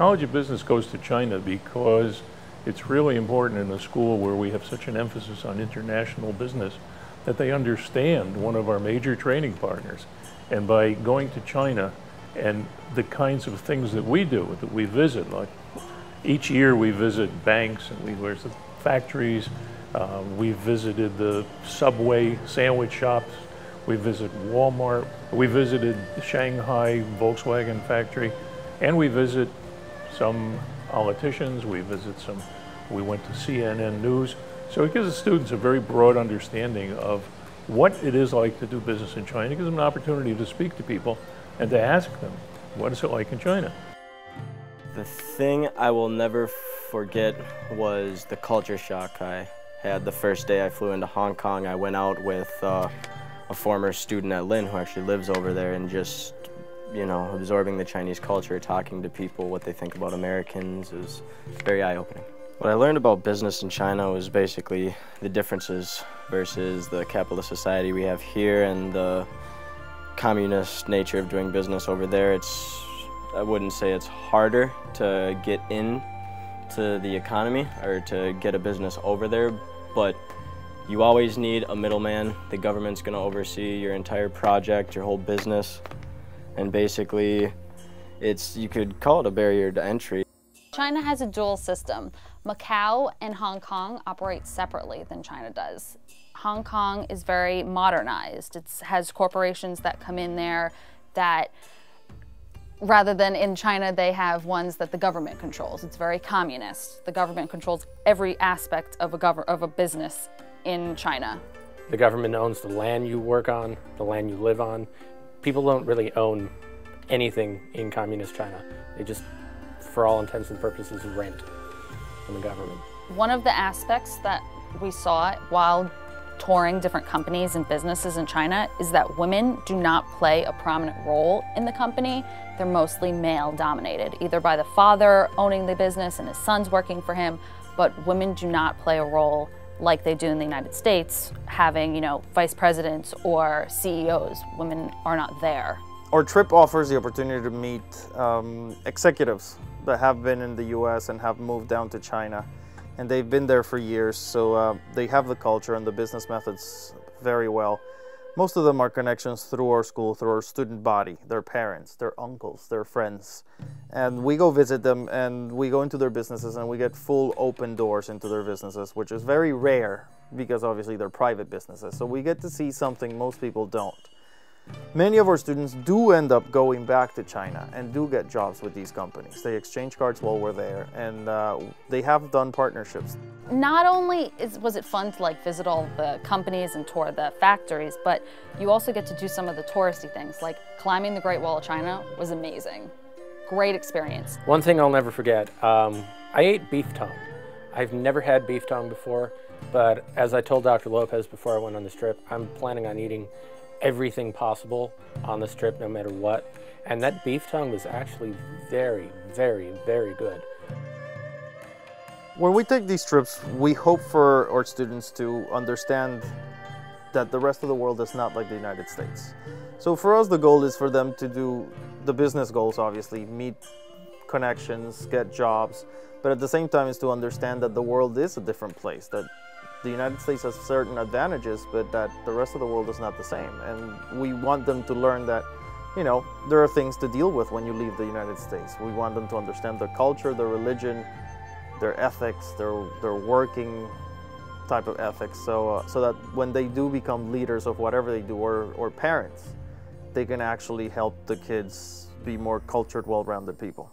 College of Business goes to China because it's really important in a school where we have such an emphasis on international business that they understand one of our major training partners. And by going to China and the kinds of things that we do, that we visit, like each year we visit banks and we visit factories, we visited the Subway sandwich shops, we visit Walmart, we visited the Shanghai Volkswagen factory, and we visit some politicians, we went to CNN News. So it gives the students a very broad understanding of what it is like to do business in China. It gives them an opportunity to speak to people and to ask them, what is it like in China? The thing I will never forget was the culture shock I had the first day I flew into Hong Kong. I went out with a former student at Lynn who actually lives over there, and just, you know, absorbing the Chinese culture, talking to people, what they think about Americans is very eye-opening. What I learned about business in China was basically the differences versus the capitalist society we have here and the communist nature of doing business over there. I wouldn't say it's harder to get into the economy or to get a business over there, but you always need a middleman. The government's going to oversee your entire project, your whole business, and basically you could call it a barrier to entry. China has a dual system. Macau and Hong Kong operate separately than China does. Hong Kong is very modernized. It has corporations that come in there that, rather than in China, they have ones that the government controls. It's very communist. The government controls every aspect of a business in China. The government owns the land you work on, the land you live on. People don't really own anything in communist China. They just, for all intents and purposes, rent from the government. One of the aspects that we saw while touring different companies and businesses in China is that women do not play a prominent role in the company. They're mostly male dominated, either by the father owning the business and his sons working for him, but women do not play a role like they do in the United States, having, you know, vice presidents or CEOs. Women are not there. Our trip offers the opportunity to meet executives that have been in the US and have moved down to China. And they've been there for years, so they have the culture and the business methods very well. Most of them are connections through our school, through our student body, their parents, their uncles, their friends. And we go visit them and we go into their businesses and we get full open doors into their businesses, which is very rare because obviously they're private businesses. So we get to see something most people don't. Many of our students do end up going back to China and do get jobs with these companies. They exchange cards while we're there, and they have done partnerships. Not only was it fun to visit all the companies and tour the factories, but you also get to do some of the touristy things, like climbing the Great Wall of China was amazing. Great experience. One thing I'll never forget, I ate beef tongue. I've never had beef tongue before, but as I told Dr. Lopez before I went on this trip, I'm planning on eating everything possible on this trip, no matter what. And that beef tongue was actually very, very, very good. When we take these trips, we hope for our students to understand that the rest of the world is not like the United States. So for us, the goal is for them to do the business goals, obviously, meet connections, get jobs, but at the same time is to understand that the world is a different place, that the United States has certain advantages, but that the rest of the world is not the same. And we want them to learn that, you know, there are things to deal with when you leave the United States. We want them to understand their culture, their religion, their ethics, their working type of ethics, so that when they do become leaders of whatever they do, or parents, they can actually help the kids be more cultured, well-rounded people.